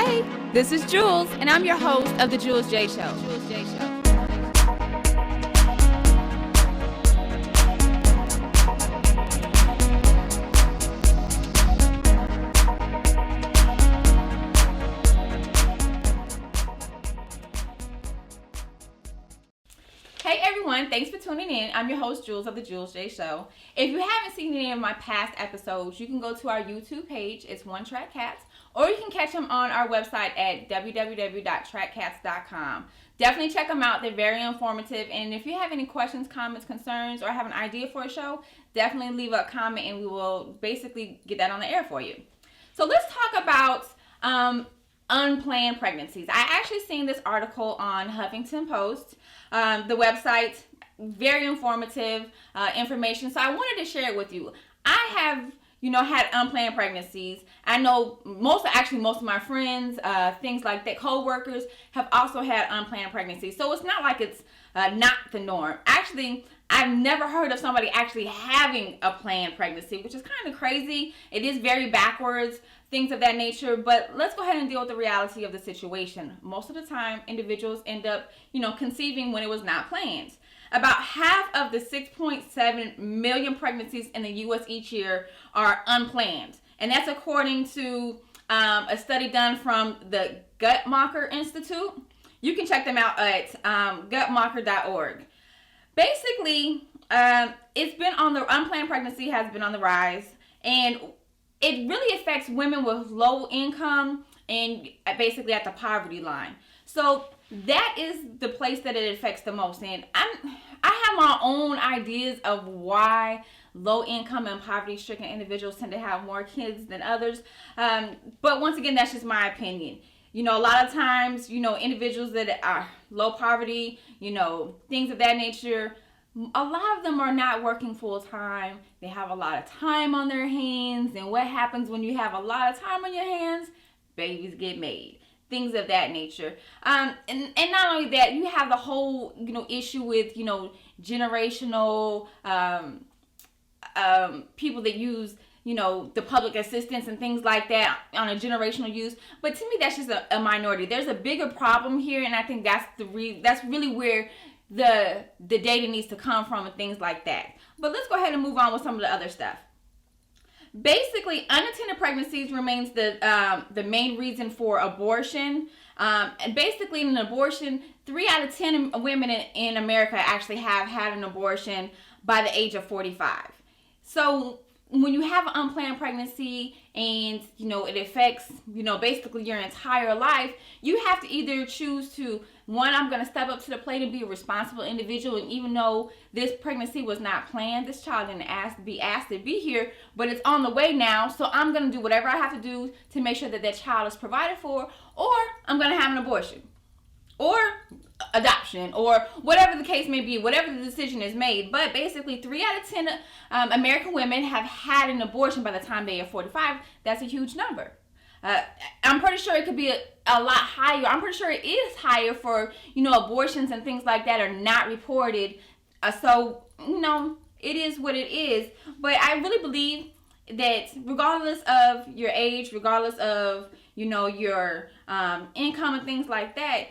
Hey, this is Jules, and I'm your host of The Jules J Show. Hey everyone, thanks for tuning in. I'm your host Jules of The Jules J Show. If you haven't seen any of my past episodes, you can go to our YouTube page. It's One Track Cats. Or you can catch them on our website at www.trackcats.com. Definitely check them out. They're very informative. And if you have any questions, comments, concerns, or have an idea for a show, definitely leave a comment and we will basically get that on the air for you. So let's talk about unplanned pregnancies. I actually seen this article on Huffington Post. The website, very informative information. So I wanted to share it with you. I have had unplanned pregnancies. I know most of my friends, things like that, co-workers have also had unplanned pregnancies. So it's not like it's not the norm. Actually, I've never heard of somebody actually having a planned pregnancy, which is kind of crazy. It is very backwards, things of that nature. But let's go ahead and deal with the reality of the situation. Most of the time, individuals end up, conceiving when it was not planned. About half of the 6.7 million pregnancies in the U.S. each year are unplanned. And that's according to a study done from the Guttmacher Institute. You can check them out at guttmacher.org. Basically, unplanned pregnancy has been on the rise. And it really affects women with low income and basically at the poverty line. So that is the place that it affects the most. And I have my own ideas of why low income and poverty stricken individuals tend to have more kids than others. But once again, that's just my opinion. A lot of times, individuals that are low poverty, things of that nature, a lot of them are not working full time. They have a lot of time on their hands. And what happens when you have a lot of time on your hands? Babies get made. Things of that nature. And not only that, you have the whole, issue with, generational people that use, the public assistance and things like that on a generational use. But to me, that's just a minority. There's a bigger problem here, and I think that's really where the data needs to come from and things like that. But let's go ahead and move on with some of the other stuff. Basically, unintended pregnancies remains the main reason for abortion. And basically, in an abortion, 3 out of 10 women in America actually have had an abortion by the age of 45. So when you have an unplanned pregnancy and, it affects, basically your entire life, you have to either choose to, one, I'm going to step up to the plate and be a responsible individual. And even though this pregnancy was not planned, this child didn't be asked to be here, but it's on the way now. So I'm going to do whatever I have to do to make sure that that child is provided for, or I'm going to have an abortion or adoption or whatever the case may be, whatever the decision is made. But basically 3 out of 10 American women have had an abortion by the time they are 45. That's a huge number. I'm pretty sure it could be a lot higher. I'm pretty sure it is higher for, abortions and things like that are not reported. So, it is what it is. But I really believe that regardless of your age, regardless of, your income and things like that,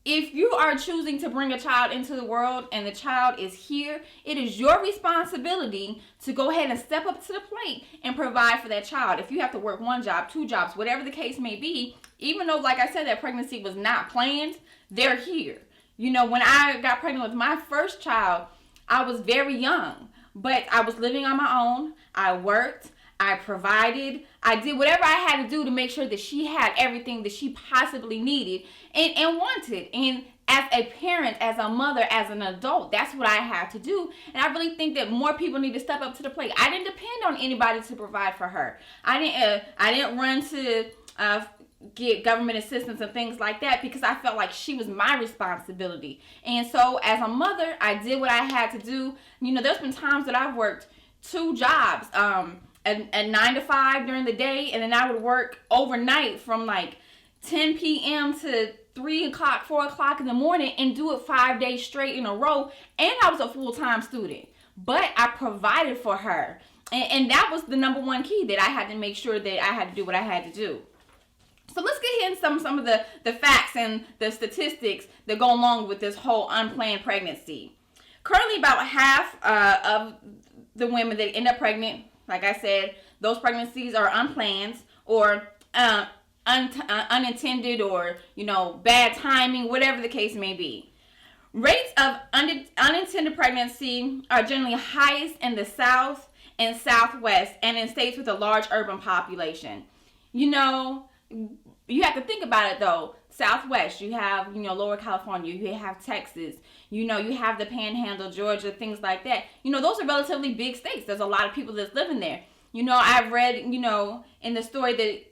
if you are choosing to bring a child into the world and the child is here, it is your responsibility to go ahead and step up to the plate and provide for that child. If you have to work 1 job, 2 jobs, whatever the case may be, even though, like I said, that pregnancy was not planned, they're here. When I got pregnant with my first child, I was very young, but I was living on my own. I worked. I provided. I did whatever I had to do to make sure that she had everything that she possibly needed and wanted. And as a parent, as a mother, as an adult, that's what I had to do. And I really think that more people need to step up to the plate. I didn't depend on anybody to provide for her. I didn't run to get government assistance and things like that because I felt like she was my responsibility. And so as a mother, I did what I had to do. There's been times that I've worked 2 jobs, a 9 to 5 during the day, and then I would work overnight from like 10 p.m. to 3 o'clock, 4 o'clock in the morning and do it 5 days straight in a row. And I was a full-time student, but I provided for her. And that was the number one key, that I had to make sure that I had to do what I had to do. So let's get into some of the facts and the statistics that go along with this whole unplanned pregnancy. Currently, about half of the women that end up pregnant, like I said, those pregnancies are unplanned or unintended, or bad timing, whatever the case may be. Rates of unintended pregnancy are generally highest in the South and Southwest, and in states with a large urban population. You have to think about it though. Southwest, you have, Lower California, you have Texas, you have the Panhandle, Georgia, things like that. Those are relatively big states. There's a lot of people that's living there. I've read, in the story that,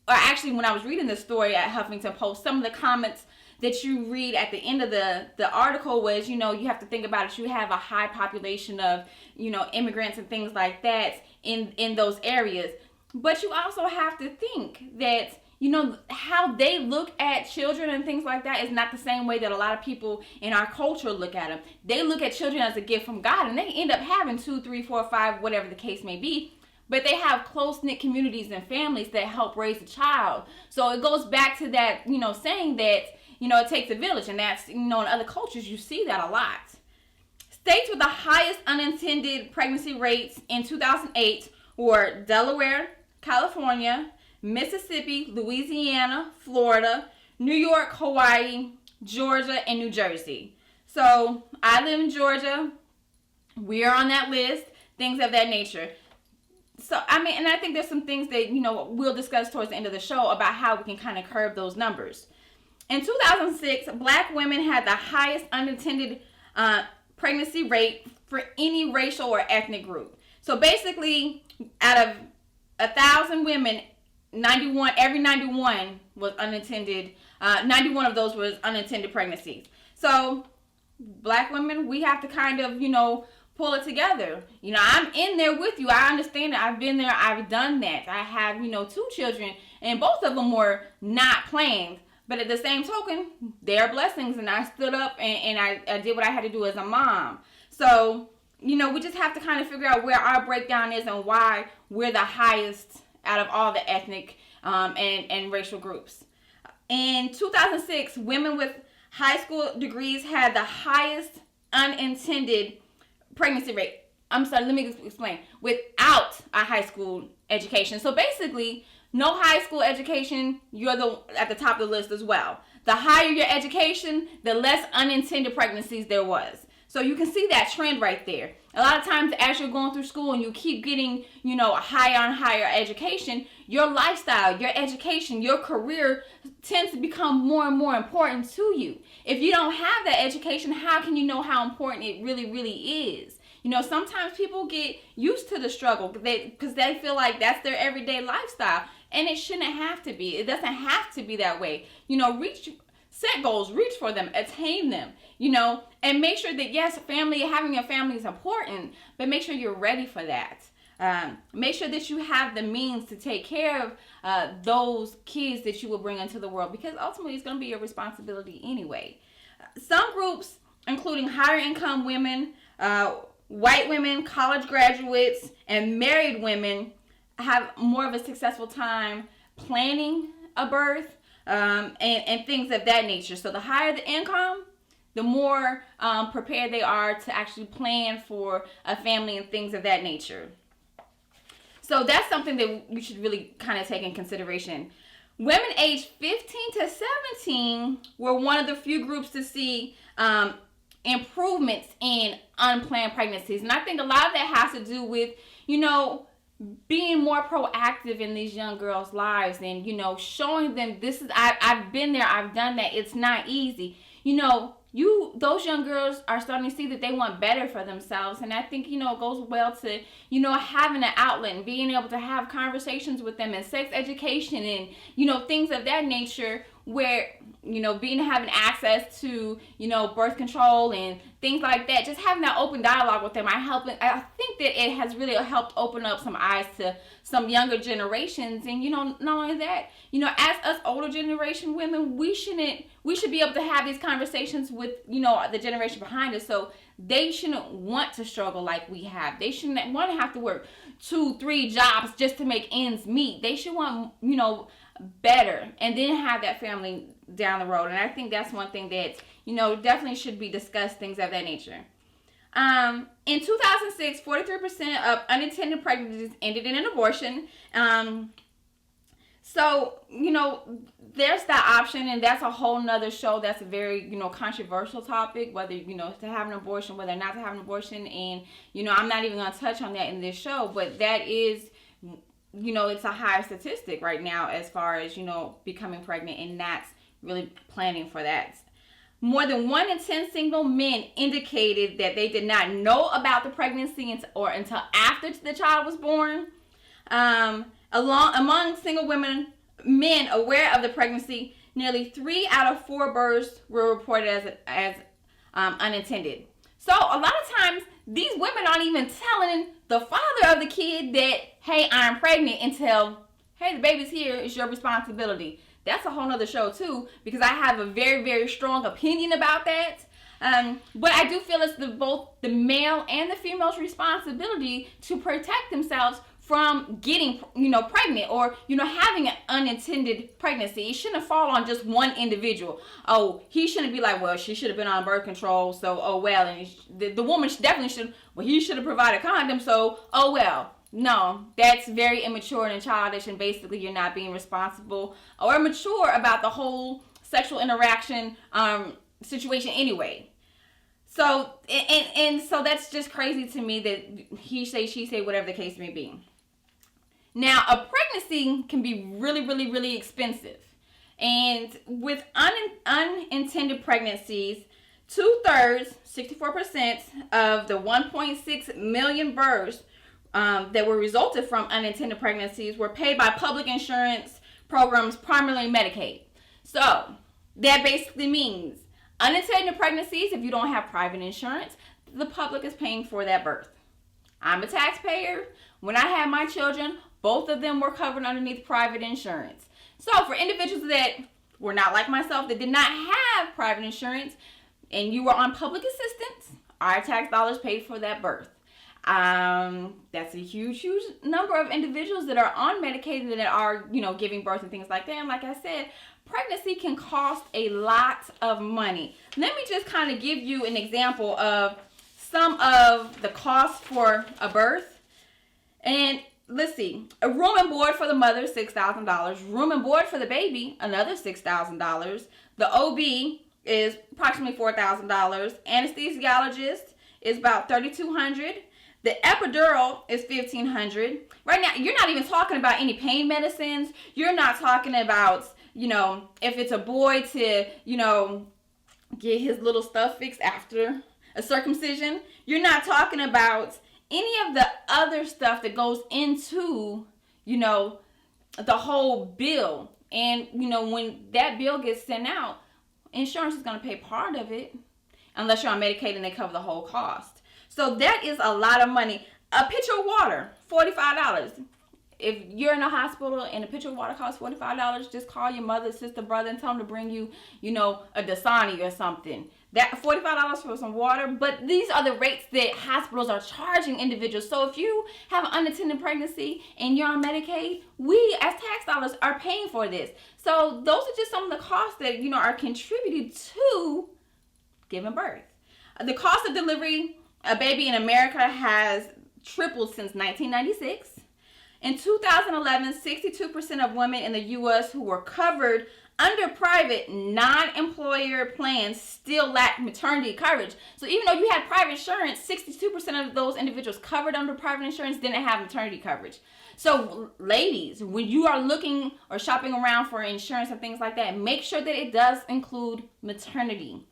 or actually when I was reading the story at Huffington Post, some of the comments that you read at the end of the article was, you have to think about it. You have a high population of, immigrants and things like that in those areas. But you also have to think that, how they look at children and things like that is not the same way that a lot of people in our culture look at them. They look at children as a gift from God, and they end up having 2, 3, 4, 5, whatever the case may be. But they have close-knit communities and families that help raise a child. So it goes back to that, saying that, it takes a village. And that's, in other cultures, you see that a lot. States with the highest unintended pregnancy rates in 2008 were Delaware, California, Mississippi, Louisiana, Florida, New York, Hawaii, Georgia, and New Jersey. So I live in Georgia. We are on that list, things of that nature. So, and I think there's some things that, we'll discuss towards the end of the show about how we can kind of curb those numbers. In 2006, Black women had the highest unintended pregnancy rate for any racial or ethnic group. So basically, out of 1,000 women, every 91 was unintended. 91 of those was unintended pregnancies. So Black women, we have to kind of, pull it together. I'm in there with you. I understand that. I've been there. I've done that. I have, 2 children, and both of them were not planned. But at the same token, they're blessings, and I stood up and I did what I had to do as a mom. So, we just have to kind of figure out where our breakdown is and why we're the highest out of all the ethnic and racial groups. In 2006, women with high school degrees had the highest unintended pregnancy rate. I'm sorry, let me explain. Without a high school education. So basically, no high school education, you're at the top of the list as well. The higher your education, the less unintended pregnancies there was. So you can see that trend right there. A lot of times as you're going through school and you keep getting, higher and higher education, your lifestyle, your education, your career tends to become more and more important to you. If you don't have that education, how can you know how important it really, really is? Sometimes people get used to the struggle because they feel like that's their everyday lifestyle. And it shouldn't have to be. It doesn't have to be that way. Set goals, reach for them, attain them, and make sure that, yes, having a family is important, but make sure you're ready for that. Make sure that you have the means to take care of those kids that you will bring into the world, because ultimately it's going to be your responsibility anyway. Some groups, including higher income women, white women, college graduates, and married women, have more of a successful time planning a birth and things of that nature. So the higher the income, the more prepared they are to actually plan for a family and things of that nature. So that's something that we should really kind of take in consideration. Women aged 15 to 17 were one of the few groups to see improvements in unplanned pregnancies. And I think a lot of that has to do with, being more proactive in these young girls' lives and, showing them I've been there, I've done that. It's not easy. Those young girls are starting to see that they want better for themselves. And I think, it goes well to, having an outlet and being able to have conversations with them and sex education and, things of that nature where, having access to, birth control and things like that, just having that open dialogue with them. I think that it has really helped open up some eyes to some younger generations. And, not only that, as us older generation women, we should be able to have these conversations with, the generation behind us. So they shouldn't want to struggle like we have. They shouldn't want to have to work 2, 3 jobs just to make ends meet. They should want, better and then have that family down the road. And I think that's one thing that, definitely should be discussed, things of that nature. In 2006, 43% of unintended pregnancies ended in an abortion. So, there's that option, and that's a whole nother show. That's a very, controversial topic, whether, to have an abortion, whether not to have an abortion. And, I'm not even going to touch on that in this show, but that is, it's a high statistic right now as far as, becoming pregnant and not really planning for that. More than 1 in 10 single men indicated that they did not know about the pregnancy until after the child was born. Among single men aware of the pregnancy, nearly 3 out of 4 births were reported as unintended. So a lot of times, these women aren't even telling the father of the kid that, hey, I'm pregnant, until, hey, the baby's here, it's your responsibility. That's a whole nother show too, because I have a very, very strong opinion about that. But I do feel it's both the male and the female's responsibility to protect themselves from getting, pregnant or, having an unintended pregnancy. It shouldn't fall on just one individual. Oh, he shouldn't be like, well, she should have been on birth control, so, oh, well. And the woman definitely should, well, he should have provided a condom, so, oh, well. No, that's very immature and childish, and basically you're not being responsible or mature about the whole sexual interaction situation anyway. So, and so that's just crazy to me that he say, she say, whatever the case may be. Now, a pregnancy can be really, really, really expensive. And with unintended pregnancies, 2/3, 64% of the 1.6 million births that were resulted from unintended pregnancies were paid by public insurance programs, primarily Medicaid. So that basically means unintended pregnancies, if you don't have private insurance, the public is paying for that birth. I'm a taxpayer. When I had my children, both of them were covered underneath private insurance. So for individuals that were not like myself, that did not have private insurance, and you were on public assistance, our tax dollars paid for that birth. That's a huge number of individuals that are on Medicaid that are, giving birth and things like that. And like I said, pregnancy can cost a lot of money. Let me just kind of give you an example of some of the costs for a birth. And let's see, a room and board for the mother, $6,000. Room and board for the baby, another $6,000. The OB is approximately $4,000. Anesthesiologist is about $3,200. The epidural is $1,500. Right now, you're not even talking about any pain medicines. You're not talking about, if it's a boy to, get his little stuff fixed after a circumcision. You're not talking about any of the other stuff that goes into, the whole bill. And, when that bill gets sent out, insurance is going to pay part of it, unless you're on Medicaid and they cover the whole cost. So that is a lot of money. A pitcher of water, $45. If you're in a hospital and a pitcher of water costs $45, just call your mother, sister, brother, and tell them to bring you, a Dasani or something. That $45 for some water. But these are the rates that hospitals are charging individuals. So if you have an unintended pregnancy and you're on Medicaid, we as tax dollars are paying for this. So those are just some of the costs that, are contributed to giving birth. The cost of delivery a baby in America has tripled since 1996. In 2011, 62% of women in the U.S. who were covered under private non-employer plans still lack maternity coverage. So even though you had private insurance, 62% of those individuals covered under private insurance didn't have maternity coverage. So ladies, when you are looking or shopping around for insurance and things like that, make sure that it does include maternity.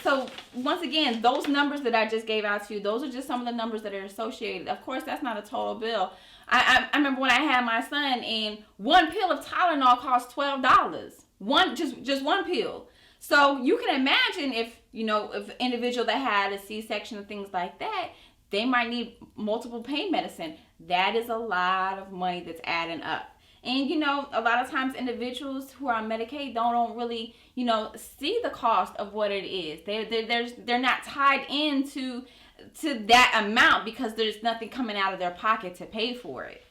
So once again, those numbers that I just gave out to you, those are just some of the numbers that are associated. Of course, that's not a total bill. I remember when I had my son, and one pill of Tylenol cost $12. Just one pill. So you can imagine if an individual that had a C-section and things like that, they might need multiple pain medicine. That is a lot of money that's adding up. And, a lot of times individuals who are on Medicaid don't really, see the cost of what it is. They're not tied into that amount because there's nothing coming out of their pocket to pay for it.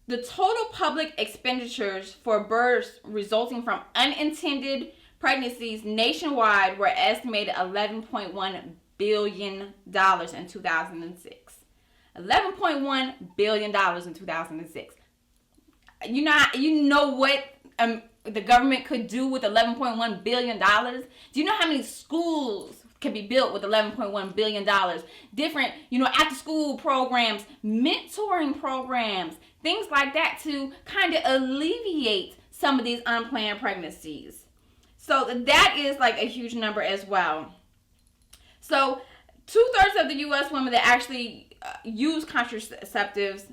The total public expenditures for births resulting from unintended pregnancies nationwide were estimated $11.1 billion in 2006. $11.1 billion in 2006. You know what the government could do with $11.1 billion? Do you know how many schools can be built with $11.1 billion? Different, after school programs, mentoring programs, things like that to kind of alleviate some of these unplanned pregnancies. So that is like a huge number as well. So 2/3 of the U.S. women that actually use contraceptives,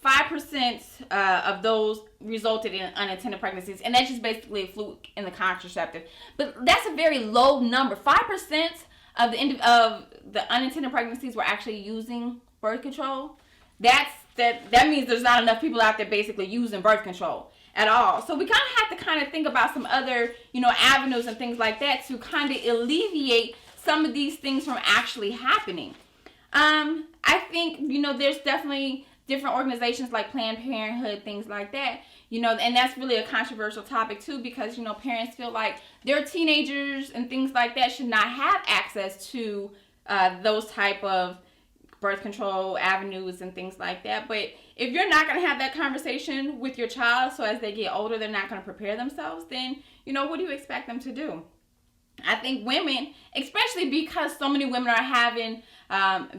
5% of those resulted in unintended pregnancies, and that's just basically a fluke in the contraceptive. But that's a very low number. 5% of the unintended pregnancies were actually using birth control. That means there's not enough people out there basically using birth control at all. So we kind of have to think about some other, avenues and things like that to kind of alleviate some of these things from actually happening. I think, there's definitely different organizations like Planned Parenthood, things like that, and that's really a controversial topic too, because, parents feel like their teenagers and things like that should not have access to those type of birth control avenues and things like that. But if you're not going to have that conversation with your child, so as they get older, they're not going to prepare themselves, then, what do you expect them to do? I think women, especially because so many women are having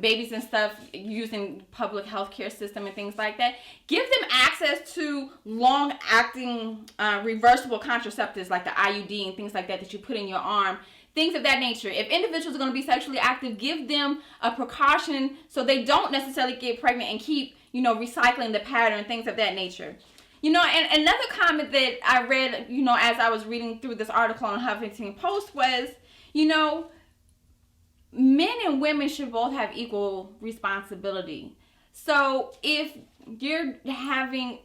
babies and stuff using public healthcare system and things like that, give them access to long-acting reversible contraceptives like the IUD and things like that you put in your arm. Things of that nature. If individuals are going to be sexually active, give them a precaution so they don't necessarily get pregnant and keep, recycling the pattern, things of that nature. And another comment that I read, as I was reading through this article on Huffington Post was, men and women should both have equal responsibility. So if you're having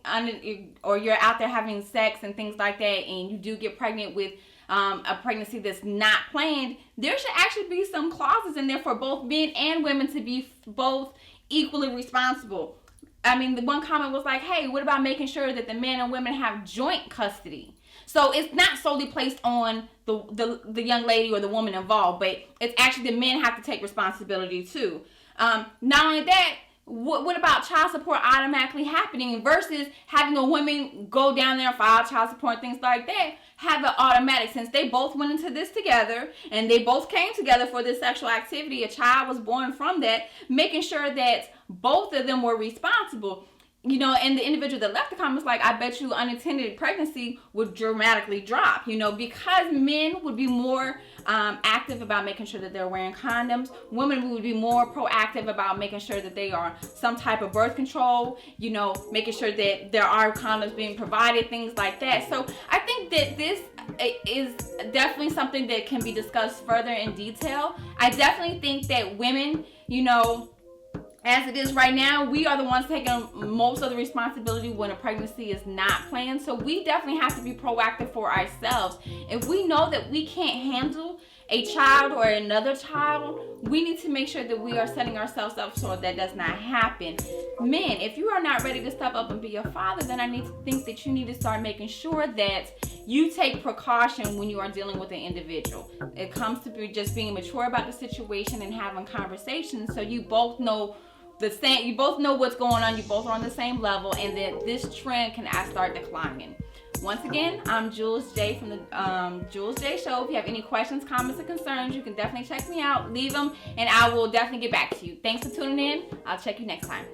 or you're out there having sex and things like that, and you do get pregnant with a pregnancy that's not planned, there should actually be some clauses in there for both men and women to be both equally responsible. I mean, the one comment was like, hey, what about making sure that the men and women have joint custody? So it's not solely placed on the young lady or the woman involved, but it's actually the men have to take responsibility too. Not only that, what about child support automatically happening versus having a woman go down there and file child support, things like that, have it automatic, since they both went into this together and they both came together for this sexual activity. A child was born from that, making sure that both of them were responsible. And the individual that left the comments like, I bet you unintended pregnancy would dramatically drop, because men would be more active about making sure that they're wearing condoms. Women would be more proactive about making sure that they are some type of birth control, making sure that there are condoms being provided, things like that. So I think that this is definitely something that can be discussed further in detail. I definitely think that women, as it is right now, we are the ones taking most of the responsibility when a pregnancy is not planned. So we definitely have to be proactive for ourselves. If we know that we can't handle a child or another child, we need to make sure that we are setting ourselves up so that does not happen. Men, if you are not ready to step up and be a father, then I need to think that you need to start making sure that you take precaution when you are dealing with an individual. It comes to just being mature about the situation and having conversations so you both know you both know what's going on, you both are on the same level, and that this trend can start declining. Once again, I'm Jules J from the Jules J Show. If you have any questions, comments, or concerns, you can definitely check me out, leave them, and I will definitely get back to you. Thanks for tuning in. I'll check you next time.